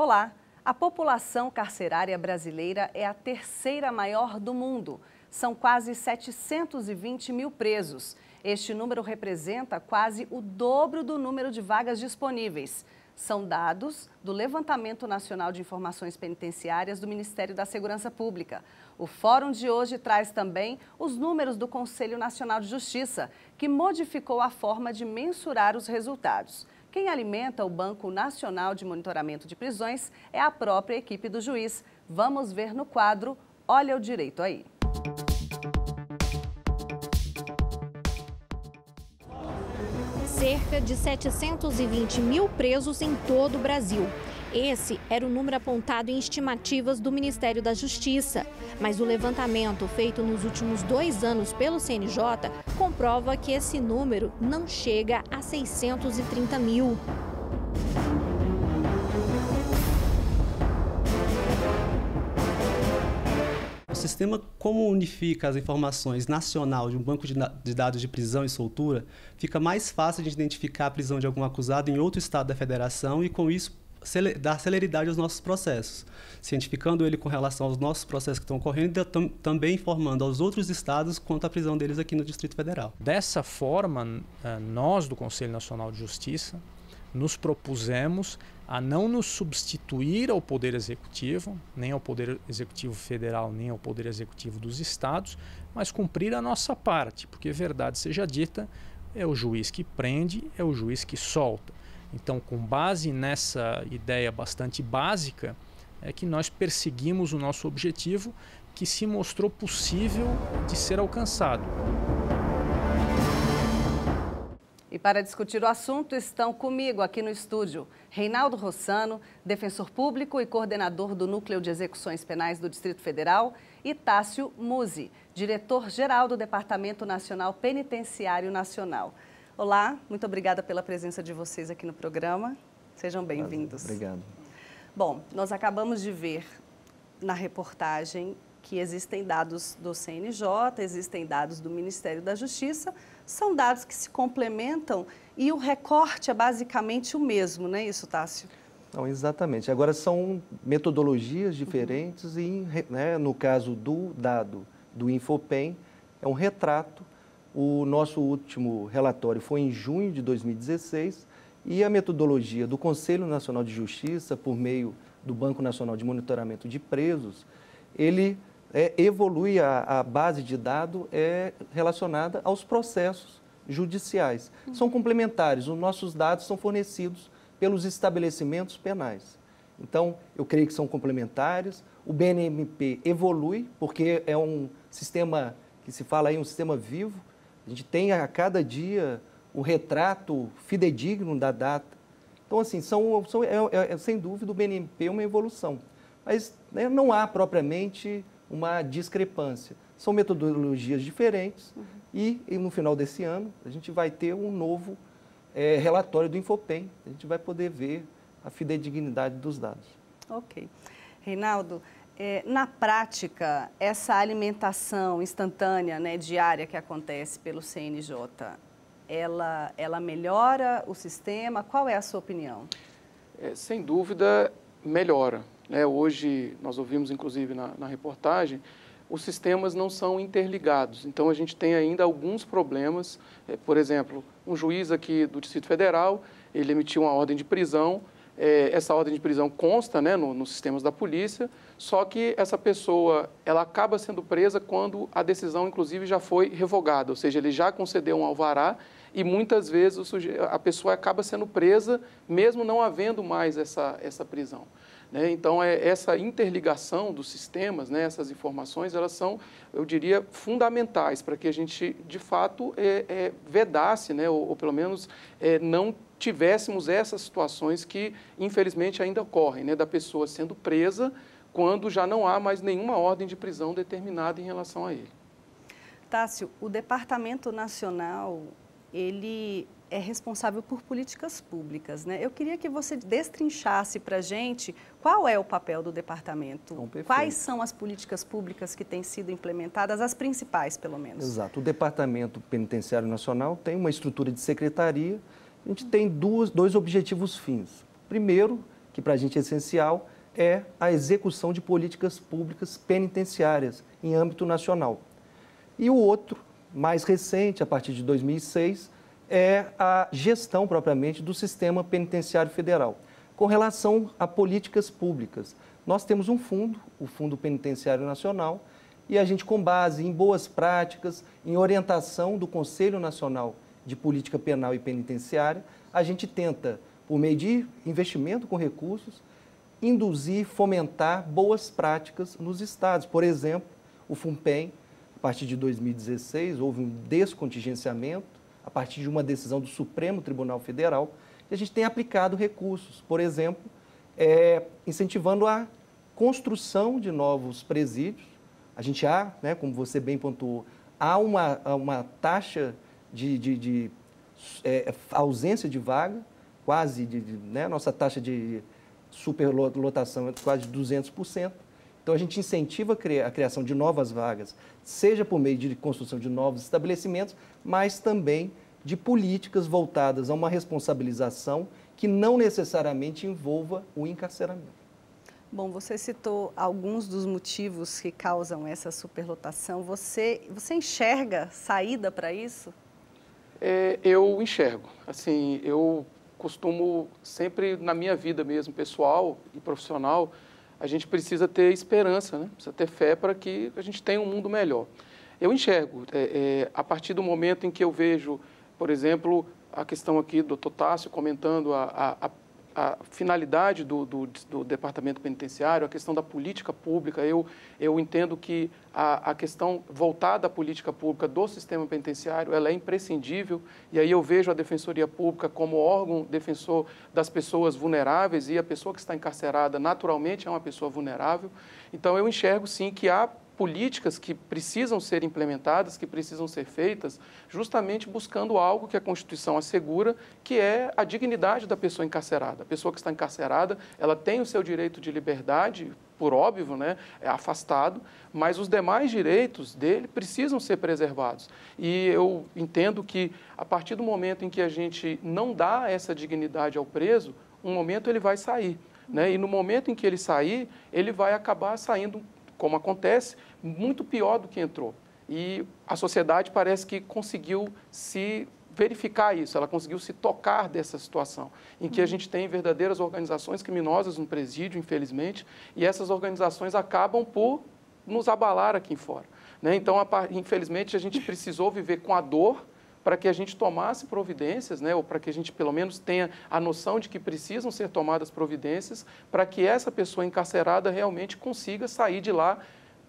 Olá! A população carcerária brasileira é a terceira maior do mundo. São quase 720 mil presos. Este número representa quase o dobro do número de vagas disponíveis. São dados do Levantamento Nacional de Informações Penitenciárias do Ministério da Segurança Pública. O fórum de hoje traz também os números do Conselho Nacional de Justiça, que modificou a forma de mensurar os resultados. Quem alimenta o Banco Nacional de Monitoramento de Prisões é a própria equipe do juiz. Vamos ver no quadro Olha o Direito Aí. Cerca de 720 mil presos em todo o Brasil. Esse era o número apontado em estimativas do Ministério da Justiça. Mas o levantamento feito nos últimos 2 anos pelo CNJ comprova que esse número não chega a 630 mil. O sistema, como unifica as informações nacional de um banco de dados de prisão e soltura, fica mais fácil de identificar a prisão de algum acusado em outro estado da federação e, com isso, dar celeridade aos nossos processos, cientificando ele com relação aos nossos processos que estão ocorrendo e também informando aos outros estados quanto à prisão deles aqui no Distrito Federal. Dessa forma, nós do Conselho Nacional de Justiça nos propusemos a não nos substituir ao Poder Executivo, nem ao Poder Executivo Federal, nem ao Poder Executivo dos estados, mas cumprir a nossa parte, porque, verdade seja dita, é o juiz que prende, é o juiz que solta. Então, com base nessa ideia bastante básica, é que nós perseguimos o nosso objetivo, que se mostrou possível de ser alcançado. E para discutir o assunto estão comigo aqui no estúdio Reinaldo Rossano, defensor público e coordenador do Núcleo de Execuções Penais do Distrito Federal, e Tássio Musi, diretor-geral do Departamento Nacional Penitenciário Nacional. Olá, muito obrigada pela presença de vocês aqui no programa. Sejam bem-vindos. Obrigado. Bom, nós acabamos de ver na reportagem que existem dados do CNJ, existem dados do Ministério da Justiça, são dados que se complementam e o recorte é basicamente o mesmo, não é isso, Tássio? Não, exatamente. Agora são metodologias diferentes e, no caso do dado do Infopem, é um retrato. O nosso último relatório foi em junho de 2016 e a metodologia do Conselho Nacional de Justiça, por meio do Banco Nacional de Monitoramento de Presos, ele evolui a base de dados relacionada aos processos judiciais. São complementares, os nossos dados são fornecidos pelos estabelecimentos penais. Então, eu creio que são complementares. O BNMP evolui, porque é um sistema que se fala aí, um sistema vivo. A gente tem a cada dia o retrato fidedigno da data. Então, assim, sem dúvida, o BNMP é uma evolução. Mas não há propriamente uma discrepância. São metodologias diferentes e no final desse ano a gente vai ter um novo relatório do Infopem. A gente vai poder ver a fidedignidade dos dados. Ok. Reinaldo, na prática, essa alimentação instantânea, diária que acontece pelo CNJ, ela melhora o sistema? Qual é a sua opinião? Sem dúvida, melhora. Hoje, nós ouvimos, inclusive, na reportagem, os sistemas não são interligados. Então, a gente tem ainda alguns problemas. Por exemplo, um juiz aqui do Distrito Federal, ele emitiu uma ordem de prisão. Essa ordem de prisão consta nos sistemas da polícia, só que essa pessoa ela acaba sendo presa quando a decisão, inclusive, já foi revogada. Ou seja, ele já concedeu um alvará e, muitas vezes, a pessoa acaba sendo presa, mesmo não havendo mais essa prisão. Então, essa interligação dos sistemas, essas informações, elas são, eu diria, fundamentais para que a gente, de fato, vedasse, ou pelo menos não tivéssemos essas situações que, infelizmente, ainda ocorrem, da pessoa sendo presa quando já não há mais nenhuma ordem de prisão determinada em relação a ele. Tássio, o Departamento Nacional, ele é responsável por políticas públicas, Eu queria que você destrinchasse para a gente qual é o papel do departamento, quais são as políticas públicas que têm sido implementadas, as principais, pelo menos. Exato. O Departamento Penitenciário Nacional tem uma estrutura de secretaria. A gente tem dois objetivos fins. Primeiro, que para a gente é essencial, é a execução de políticas públicas penitenciárias em âmbito nacional. E o outro, mais recente, a partir de 2006, é a gestão propriamente do sistema penitenciário federal. Com relação a políticas públicas, nós temos um fundo, o Fundo Penitenciário Nacional, e a gente, com base em boas práticas, em orientação do Conselho Nacional de Política Penal e Penitenciária, a gente tenta, por meio de investimento com recursos, induzir, fomentar boas práticas nos estados. Por exemplo, o FUNPEN, a partir de 2016, houve um descontingenciamento, a partir de uma decisão do Supremo Tribunal Federal, e a gente tem aplicado recursos, por exemplo, incentivando a construção de novos presídios. A gente como você bem pontuou, há uma taxa de ausência de vaga, quase, nossa taxa de superlotação é quase de 200%. Então, a gente incentiva a criação de novas vagas, seja por meio de construção de novos estabelecimentos, mas também de políticas voltadas a uma responsabilização que não necessariamente envolva o encarceramento. Bom, você citou alguns dos motivos que causam essa superlotação. Você enxerga saída para isso? Eu enxergo. Assim, eu costumo sempre, na minha vida mesmo, pessoal e profissional, a gente precisa ter esperança, né? Precisa ter fé para que a gente tenha um mundo melhor. Eu enxergo, a partir do momento em que eu vejo, por exemplo, a questão aqui do Dr. Tássio comentando a finalidade do Departamento Penitenciário, a questão da política pública, eu entendo que a questão voltada à política pública do sistema penitenciário, ela é imprescindível, e aí eu vejo a Defensoria Pública como órgão defensor das pessoas vulneráveis, e a pessoa que está encarcerada naturalmente é uma pessoa vulnerável. Então, eu enxergo, sim, que há políticas que precisam ser implementadas, que precisam ser feitas, justamente buscando algo que a Constituição assegura, que é a dignidade da pessoa encarcerada. A pessoa que está encarcerada, ela tem o seu direito de liberdade, por óbvio, né, é afastado, mas os demais direitos dele precisam ser preservados. E eu entendo que, a partir do momento em que a gente não dá essa dignidade ao preso, um momento ele vai sair, né? E no momento em que ele sair, ele vai acabar saindo, como acontece, muito pior do que entrou. E a sociedade parece que conseguiu se verificar isso, ela conseguiu se tocar dessa situação, em que a gente tem verdadeiras organizações criminosas no presídio, infelizmente, e essas organizações acabam por nos abalar aqui fora, né? Então, infelizmente, a gente precisou viver com a dor para que a gente tomasse providências, né, ou para que a gente, pelo menos, tenha a noção de que precisam ser tomadas providências para que essa pessoa encarcerada realmente consiga sair de lá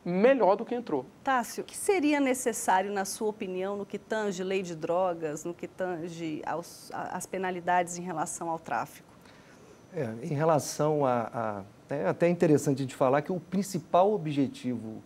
melhor do que entrou. Tássio, o que seria necessário, na sua opinião, no que tange lei de drogas, no que tange às penalidades em relação ao tráfico? Em relação é até interessante a gente falar que o principal objetivo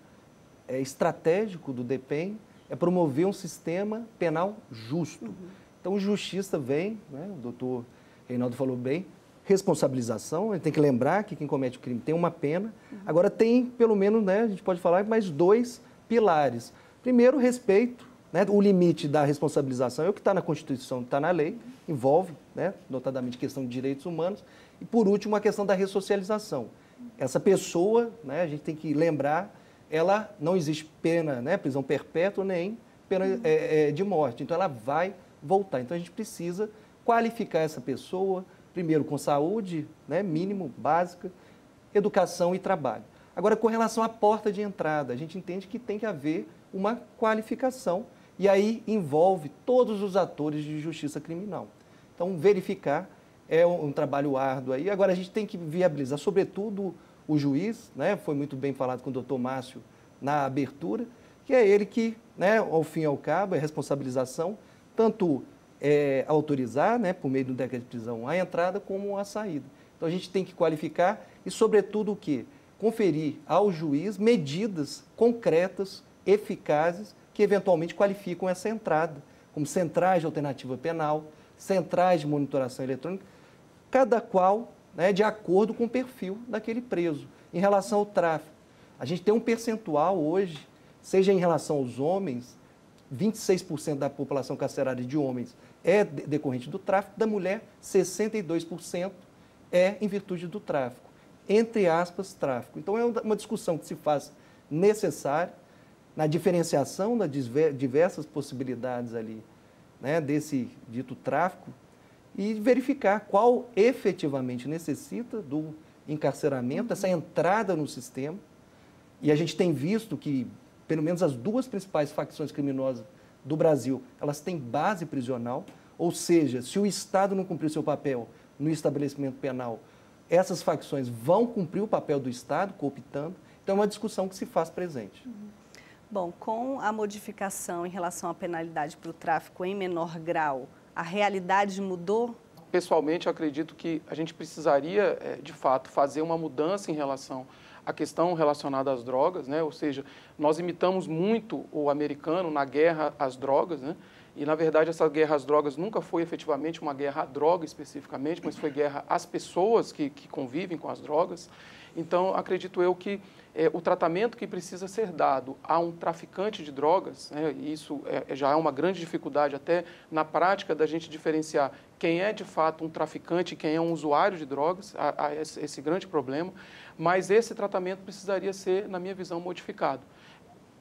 estratégico do DEPEN é promover um sistema penal justo. Então, o justiça vem, né, o doutor Reinaldo falou bem, responsabilização, a gente tem que lembrar que quem comete o crime tem uma pena. Agora, tem, pelo menos, né, a gente pode falar, mais dois pilares. Primeiro, respeito, né, o limite da responsabilização é o que está na Constituição, está na lei, envolve, né, notadamente, questão de direitos humanos. E, por último, a questão da ressocialização. Essa pessoa, né, a gente tem que lembrar, ela não existe pena, né, prisão perpétua, nem pena de morte. Então, ela vai voltar. Então, a gente precisa qualificar essa pessoa, primeiro com saúde, né, mínimo, básica, educação e trabalho. Agora, com relação à porta de entrada, a gente entende que tem que haver uma qualificação e aí envolve todos os atores de justiça criminal. Então, verificar é um trabalho árduo aí. Agora, a gente tem que viabilizar, sobretudo, o juiz, né, foi muito bem falado com o doutor Márcio na abertura, que é ele que, né, ao fim e ao cabo, é responsabilização, tanto autorizar, né, por meio do decreto de prisão, a entrada como a saída. Então, a gente tem que qualificar e, sobretudo, o quê? Conferir ao juiz medidas concretas, eficazes, que eventualmente qualificam essa entrada, como centrais de alternativa penal, centrais de monitoração eletrônica, cada qual, né, de acordo com o perfil daquele preso. Em relação ao tráfico, a gente tem um percentual hoje, seja em relação aos homens, 26% da população carcerária de homens é decorrente do tráfico, da mulher, 62%. é em virtude do tráfico, entre aspas, tráfico. Então, é uma discussão que se faz necessária na diferenciação das diversas possibilidades ali, né, desse dito tráfico, e verificar qual efetivamente necessita do encarceramento, essa entrada no sistema. E a gente tem visto que, pelo menos as duas principais facções criminosas do Brasil, elas têm base prisional, ou seja, se o Estado não cumprir seu papel no estabelecimento penal, essas facções vão cumprir o papel do Estado, cooptando. Então, é uma discussão que se faz presente. Bom, com a modificação em relação à penalidade para o tráfico em menor grau, a realidade mudou? Pessoalmente, eu acredito que a gente precisaria, de fato, fazer uma mudança em relação à questão relacionada às drogas, né? Ou seja, nós imitamos muito o americano na guerra às drogas, né? E, na verdade, essa guerra às drogas nunca foi efetivamente uma guerra à droga especificamente, mas foi guerra às pessoas que convivem com as drogas. Então, acredito eu que o tratamento que precisa ser dado a um traficante de drogas, né, e isso já é uma grande dificuldade até na prática da gente diferenciar quem é de fato um traficante e quem é um usuário de drogas, há esse grande problema, mas esse tratamento precisaria ser, na minha visão, modificado.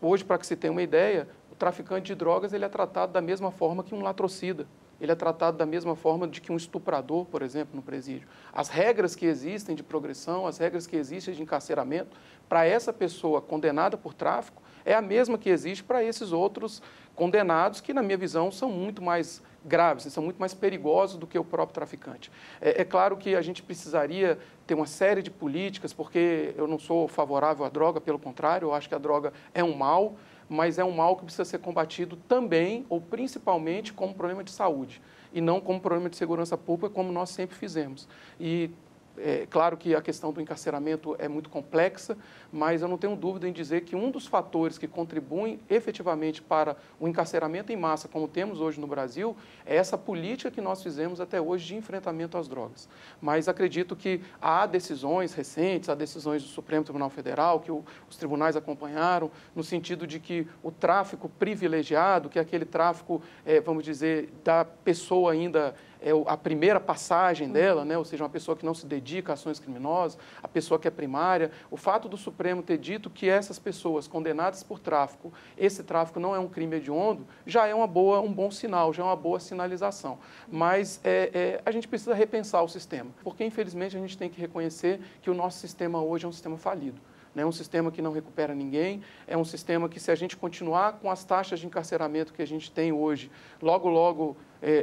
Hoje, para que se tenha uma ideia, o traficante de drogas ele é tratado da mesma forma que um latrocida. Ele é tratado da mesma forma de que um estuprador, por exemplo, no presídio. As regras que existem de progressão, as regras que existem de encarceramento, para essa pessoa condenada por tráfico, é a mesma que existe para esses outros condenados, que, na minha visão, são muito mais graves, são muito mais perigosos do que o próprio traficante. É claro que a gente precisaria ter uma série de políticas, porque eu não sou favorável à droga, pelo contrário, eu acho que a droga é um mal, mas é um mal que precisa ser combatido também, ou principalmente, como problema de saúde, e não como problema de segurança pública, como nós sempre fizemos. E é claro que a questão do encarceramento é muito complexa, mas eu não tenho dúvida em dizer que um dos fatores que contribuem efetivamente para o encarceramento em massa, como temos hoje no Brasil, é essa política que nós fizemos até hoje de enfrentamento às drogas. Mas acredito que há decisões recentes, há decisões do Supremo Tribunal Federal, que os tribunais acompanharam, no sentido de que o tráfico privilegiado, que é aquele tráfico, vamos dizer, da pessoa ainda a primeira passagem dela, né? Ou seja, uma pessoa que não se dedica a ações criminosas, a pessoa que é primária. O fato do Supremo ter dito que essas pessoas condenadas por tráfico, esse tráfico não é um crime hediondo, já é um bom sinal, já é uma boa sinalização. Mas a gente precisa repensar o sistema, porque infelizmente a gente tem que reconhecer que o nosso sistema hoje é um sistema falido. É um sistema que não recupera ninguém, é um sistema que, se a gente continuar com as taxas de encarceramento que a gente tem hoje, logo, logo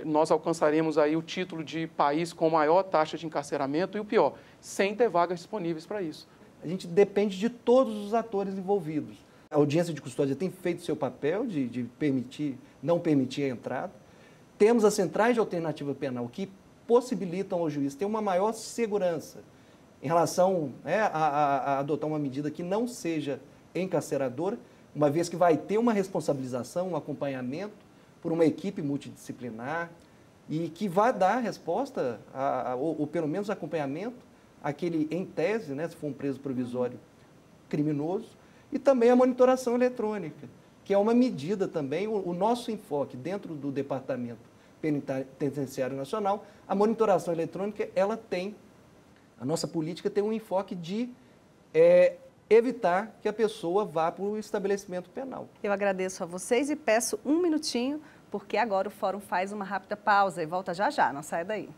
nós alcançaremos aí o título de país com maior taxa de encarceramento e o pior, sem ter vagas disponíveis para isso. A gente depende de todos os atores envolvidos. A audiência de custódia tem feito seu papel de não permitir a entrada. Temos as centrais de alternativa penal que possibilitam ao juiz ter uma maior segurança em relação a adotar uma medida que não seja encarceradora, uma vez que vai ter uma responsabilização, um acompanhamento por uma equipe multidisciplinar e que vai dar resposta, ou pelo menos acompanhamento, àquele, em tese, né, se for um preso provisório criminoso, e também a monitoração eletrônica, que é uma medida também, o nosso enfoque dentro do Departamento Penitenciário Nacional, a monitoração eletrônica, ela tem, a nossa política tem um enfoque de evitar que a pessoa vá para o estabelecimento penal. Eu agradeço a vocês e peço um minutinho, porque agora o Fórum faz uma rápida pausa e volta já já, não saia daí.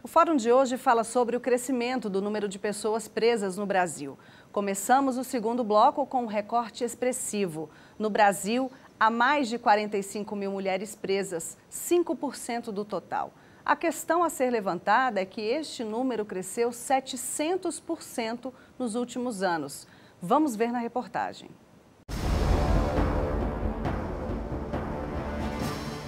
O Fórum de hoje fala sobre o crescimento do número de pessoas presas no Brasil. Começamos o segundo bloco com um recorte expressivo. No Brasil, há mais de 45 mil mulheres presas, 5% do total. A questão a ser levantada é que este número cresceu 700% nos últimos anos. Vamos ver na reportagem.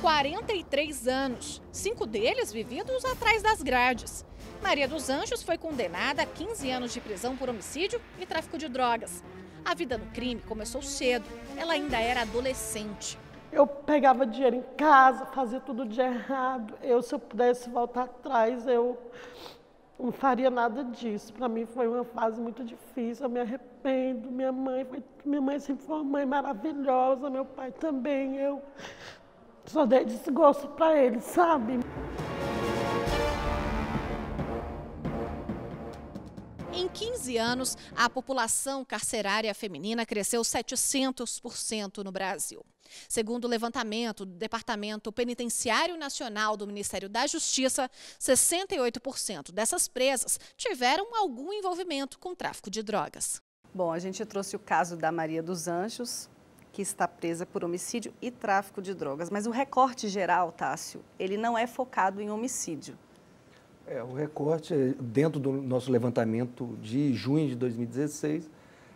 43 anos, 5 deles vividos atrás das grades. Maria dos Anjos foi condenada a 15 anos de prisão por homicídio e tráfico de drogas. A vida no crime começou cedo, ela ainda era adolescente. Eu pegava dinheiro em casa, fazia tudo de errado. Se eu pudesse voltar atrás, eu não faria nada disso. Para mim foi uma fase muito difícil, eu me arrependo. Minha mãe sempre foi uma mãe maravilhosa, meu pai também. Eu só dei desgosto para ele, sabe? Em 15 anos, a população carcerária feminina cresceu 700% no Brasil. Segundo o levantamento do Departamento Penitenciário Nacional do Ministério da Justiça, 68% dessas presas tiveram algum envolvimento com tráfico de drogas. Bom, a gente trouxe o caso da Maria dos Anjos, que está presa por homicídio e tráfico de drogas. Mas o recorte geral, Tássio, ele não é focado em homicídio. O recorte, dentro do nosso levantamento de junho de 2016,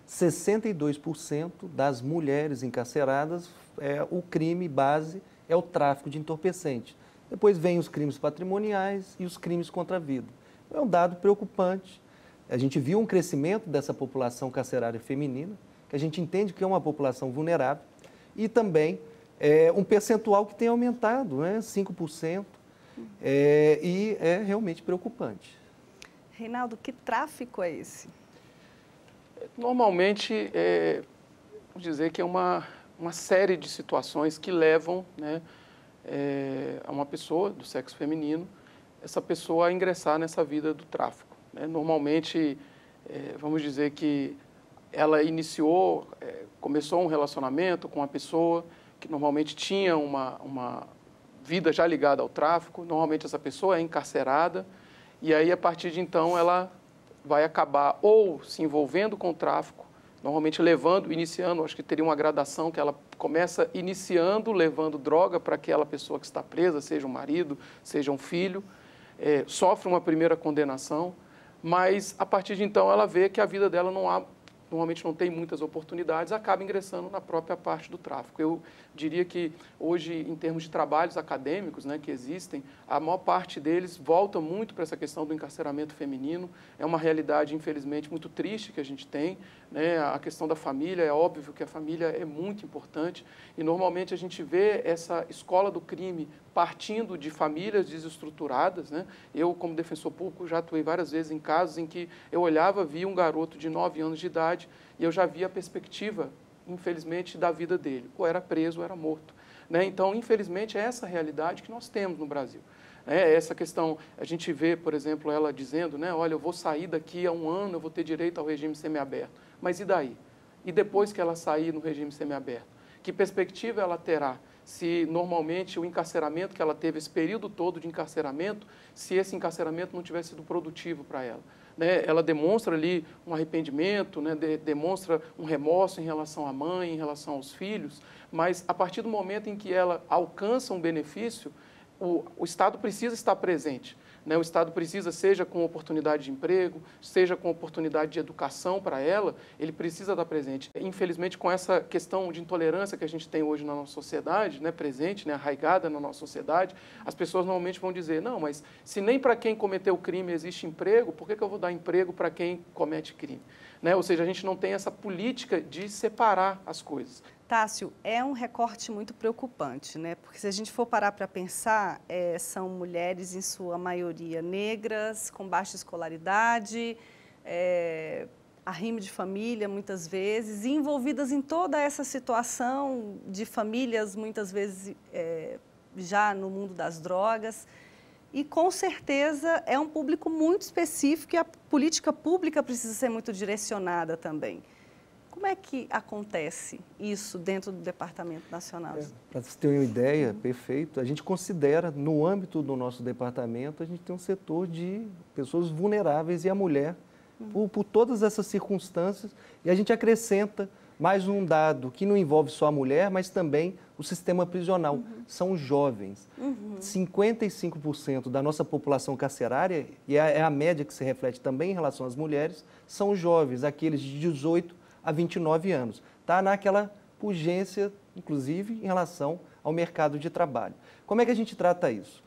62% das mulheres encarceradas, o crime base é o tráfico de entorpecentes. Depois vem os crimes patrimoniais e os crimes contra a vida. É um dado preocupante. A gente viu um crescimento dessa população carcerária feminina, que a gente entende que é uma população vulnerável, e também um percentual que tem aumentado, 5%. E é realmente preocupante. Reinaldo, que tráfico é esse? Normalmente, vamos dizer que é uma série de situações que levam, né, a uma pessoa do sexo feminino, essa pessoa a ingressar nessa vida do tráfico. Né? Normalmente, vamos dizer que ela começou um relacionamento com uma pessoa que normalmente tinha uma vida já ligada ao tráfico, normalmente essa pessoa é encarcerada e aí a partir de então ela vai acabar ou se envolvendo com o tráfico, normalmente iniciando, acho que teria uma gradação que ela começa iniciando, levando droga para aquela pessoa que está presa, seja um marido, seja um filho, sofre uma primeira condenação, mas a partir de então ela vê que a vida dela normalmente não tem muitas oportunidades, acaba ingressando na própria parte do tráfico. Eu diria que hoje, em termos de trabalhos acadêmicos, né, que existem, a maior parte deles volta muito para essa questão do encarceramento feminino. É uma realidade, infelizmente, muito triste que a gente tem. Né? A questão da família, é óbvio que a família é muito importante e normalmente a gente vê essa escola do crime partindo de famílias desestruturadas. Né? Eu, como defensor público, já atuei várias vezes em casos em que eu olhava, via um garoto de 9 anos de idade e eu já via a perspectiva, infelizmente, da vida dele. Ou era preso ou era morto. Né? Então, infelizmente, é essa realidade que nós temos no Brasil. Essa questão, a gente vê, por exemplo, ela dizendo, né, olha, eu vou sair daqui a 1 ano, eu vou ter direito ao regime semiaberto. Mas e daí? E depois que ela sair no regime semiaberto? Que perspectiva ela terá? Se normalmente o encarceramento que ela teve, esse período todo de encarceramento, se esse encarceramento não tivesse sido produtivo para ela. Né? Ela demonstra ali um arrependimento, né? Demonstra um remorso em relação à mãe, em relação aos filhos, mas a partir do momento em que ela alcança um benefício, o Estado precisa estar presente. Né? O Estado precisa, seja com oportunidade de emprego, seja com oportunidade de educação para ela, ele precisa estar presente. Infelizmente, com essa questão de intolerância que a gente tem hoje na nossa sociedade, né, presente, né, arraigada na nossa sociedade, as pessoas normalmente vão dizer, não, mas se nem para quem cometeu crime existe emprego, por que eu vou dar emprego para quem comete crime? Né? Ou seja, a gente não tem essa política de separar as coisas. Tássio, é um recorte muito preocupante, né? Porque se a gente for parar para pensar, são mulheres, em sua maioria, negras, com baixa escolaridade, arrimo de família, muitas vezes, e envolvidas em toda essa situação de famílias, muitas vezes, já no mundo das drogas. E, com certeza, é um público muito específico e a política pública precisa ser muito direcionada também. Como é que acontece isso dentro do Departamento Nacional? Para você ter uma ideia, perfeito, a gente considera, no âmbito do nosso departamento, a gente tem um setor de pessoas vulneráveis e a mulher, por todas essas circunstâncias, e a gente acrescenta mais um dado que não envolve só a mulher, mas também o sistema prisional, são os jovens. 55% da nossa população carcerária, e é a média que se reflete também em relação às mulheres, são os jovens, aqueles de 18 a 29 anos. Está naquela urgência, inclusive, em relação ao mercado de trabalho. Como é que a gente trata isso?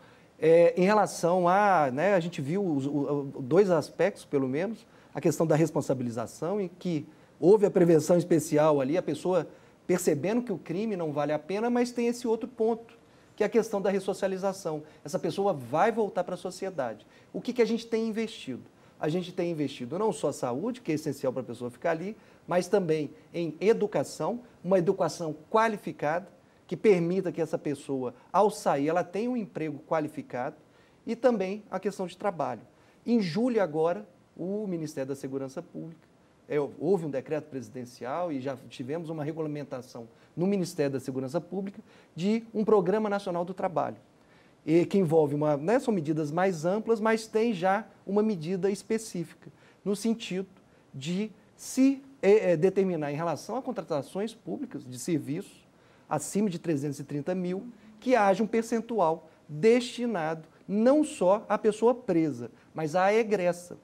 Em relação a... Né, a gente viu dois aspectos, pelo menos, a questão da responsabilização, em que houve a prevenção especial ali, a pessoa percebendo que o crime não vale a pena, mas tem esse outro ponto, que é a questão da ressocialização. Essa pessoa vai voltar para a sociedade. O que a gente tem investido? A gente tem investido não só a saúde, que é essencial para a pessoa ficar ali, mas também em educação, uma educação qualificada, que permita que essa pessoa, ao sair, ela tenha um emprego qualificado, e também a questão de trabalho. Em julho agora, o Ministério da Segurança Pública, houve um decreto presidencial e já tivemos uma regulamentação no Ministério da Segurança Pública de um Programa Nacional do Trabalho, que envolve são medidas mais amplas, mas tem já uma medida específica, no sentido de se determinar em relação a contratações públicas de serviços acima de 330 mil, que haja um percentual destinado não só à pessoa presa, mas à egressa.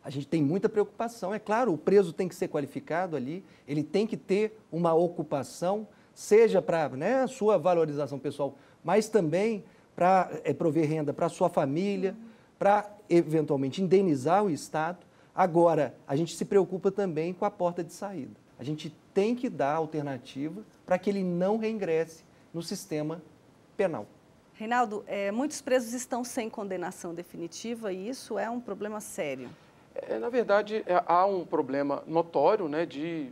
A gente tem muita preocupação. É claro, o preso tem que ser qualificado ali, ele tem que ter uma ocupação, seja para a sua valorização pessoal, mas também para prover renda para a sua família, para eventualmente indenizar o Estado. Agora, a gente se preocupa também com a porta de saída. A gente tem que dar alternativa para que ele não reingresse no sistema penal. Reinaldo, muitos presos estão sem condenação definitiva e isso é um problema sério. Na verdade, há um problema notório, né, de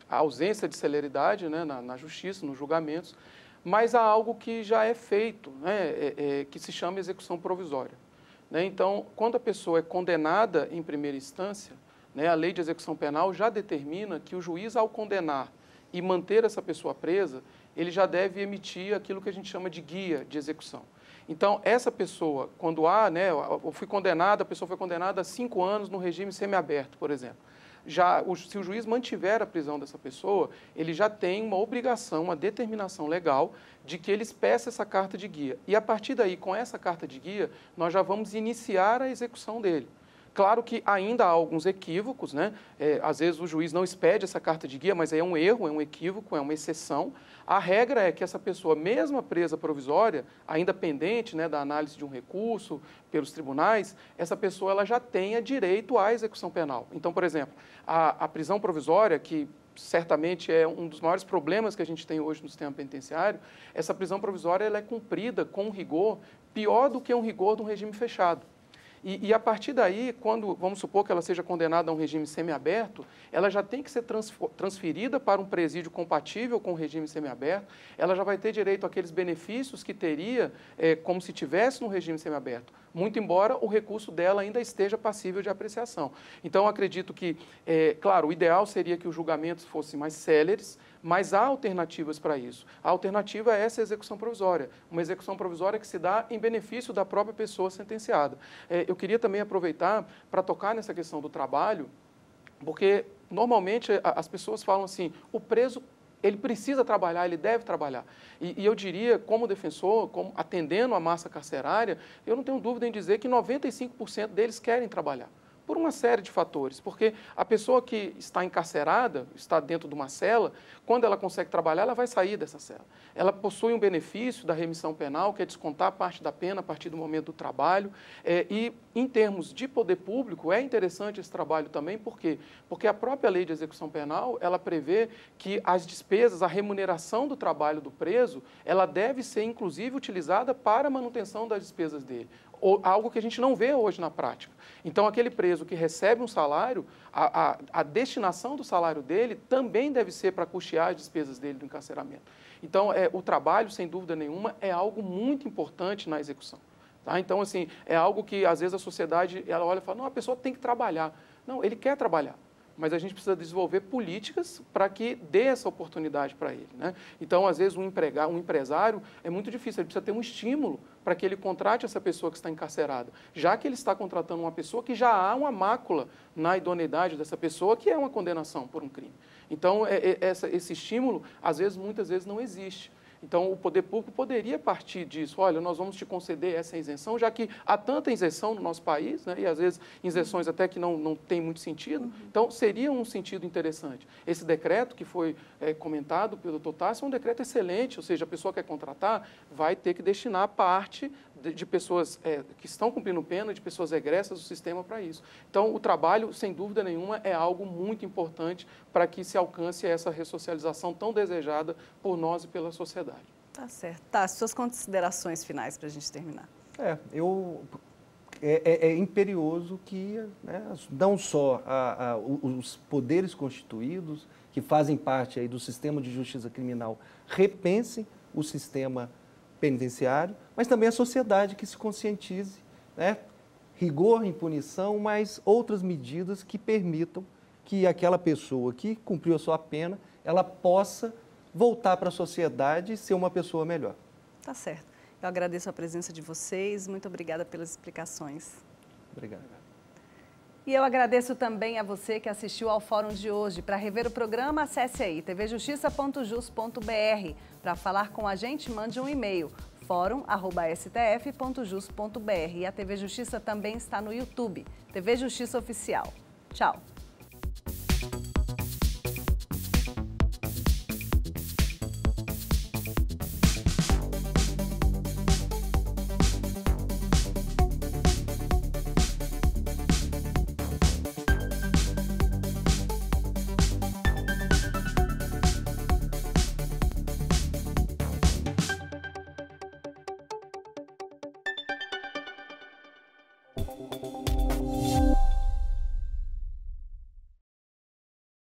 ausência de celeridade, né, na justiça, nos julgamentos, mas há algo que já é feito, né, que se chama execução provisória. Né? Então, quando a pessoa é condenada em primeira instância, né, a lei de execução penal já determina que o juiz, ao condenar e manter essa pessoa presa, ele já deve emitir aquilo que a gente chama de guia de execução. Então, essa pessoa, quando eu fui condenada, a pessoa foi condenada a 5 anos no regime semiaberto, por exemplo. Se o juiz mantiver a prisão dessa pessoa, ele já tem uma obrigação, uma determinação legal de que ele peça essa carta de guia. E a partir daí, com essa carta de guia, nós já vamos iniciar a execução dele. Claro que ainda há alguns equívocos, né? Às vezes o juiz não expede essa carta de guia, mas aí é um erro, é um equívoco, é uma exceção. A regra é que essa pessoa, mesmo presa provisória, ainda pendente, né, da análise de um recurso pelos tribunais, essa pessoa ela já tenha direito à execução penal. Então, por exemplo, a prisão provisória, que certamente é um dos maiores problemas que a gente tem hoje no sistema penitenciário, essa prisão provisória ela é cumprida com um rigor pior do que um rigor de um regime fechado. E a partir daí, quando, vamos supor que ela seja condenada a um regime semiaberto, ela já tem que ser transferida para um presídio compatível com o regime semiaberto, ela já vai ter direito àqueles benefícios que teria como se tivesse no regime semiaberto, muito embora o recurso dela ainda esteja passível de apreciação. Então, acredito que, claro, o ideal seria que os julgamentos fossem mais céleres, mas há alternativas para isso. A alternativa é essa execução provisória, uma execução provisória que se dá em benefício da própria pessoa sentenciada. Eu queria também aproveitar para tocar nessa questão do trabalho, porque normalmente as pessoas falam assim, o preso ele precisa trabalhar, ele deve trabalhar. E eu diria, como defensor, atendendo a massa carcerária, eu não tenho dúvida em dizer que 95% deles querem trabalhar. Por uma série de fatores, porque a pessoa que está encarcerada, está dentro de uma cela, quando ela consegue trabalhar, ela vai sair dessa cela. Ela possui um benefício da remissão penal, que é descontar parte da pena a partir do momento do trabalho, e em termos de poder público, é interessante esse trabalho também, por quê? Porque a própria lei de execução penal, ela prevê que as despesas, a remuneração do trabalho do preso, ela deve ser, inclusive, utilizada para a manutenção das despesas dele. Algo que a gente não vê hoje na prática. Então, aquele preso que recebe um salário, a destinação do salário dele também deve ser para custear as despesas dele do encarceramento. Então, o trabalho, sem dúvida nenhuma, é algo muito importante na execução. Tá? Então, assim, é algo que, às vezes, a sociedade ela olha e fala, não, a pessoa tem que trabalhar. Não, ele quer trabalhar. Mas a gente precisa desenvolver políticas para que dê essa oportunidade para ele. Né? Então, às vezes, um empresário é muito difícil, ele precisa ter um estímulo para que ele contrate essa pessoa que está encarcerada, já que ele está contratando uma pessoa que já há uma mácula na idoneidade dessa pessoa, que é uma condenação por um crime. Então, esse estímulo, muitas vezes, não existe. Então, o poder público poderia partir disso. Olha, nós vamos te conceder essa isenção, já que há tanta isenção no nosso país, né, e às vezes isenções até que não tem muito sentido. Então, seria um sentido interessante. Esse decreto que foi comentado pelo Dr. Tássio é um decreto excelente, ou seja, a pessoa que quer contratar vai ter que destinar parte de pessoas que estão cumprindo pena, de pessoas egressas do sistema para isso. Então, o trabalho, sem dúvida nenhuma, é algo muito importante para que se alcance essa ressocialização tão desejada por nós e pela sociedade. Tá certo. Tá, suas considerações finais para a gente terminar. É imperioso que, né, não só os poderes constituídos, que fazem parte aí do sistema de justiça criminal, repensem o sistema penitenciário, mas também a sociedade que se conscientize, né? Rigor em punição, mas outras medidas que permitam que aquela pessoa que cumpriu a sua pena, ela possa voltar para a sociedade e ser uma pessoa melhor. Tá certo. Eu agradeço a presença de vocês, muito obrigada pelas explicações. Obrigado. E eu agradeço também a você que assistiu ao Fórum de hoje. Para rever o programa, acesse aí tvjustiça.jus.br. Para falar com a gente, mande um e-mail, forum@stf.jus.br. E a TV Justiça também está no YouTube, TV Justiça Oficial. Tchau!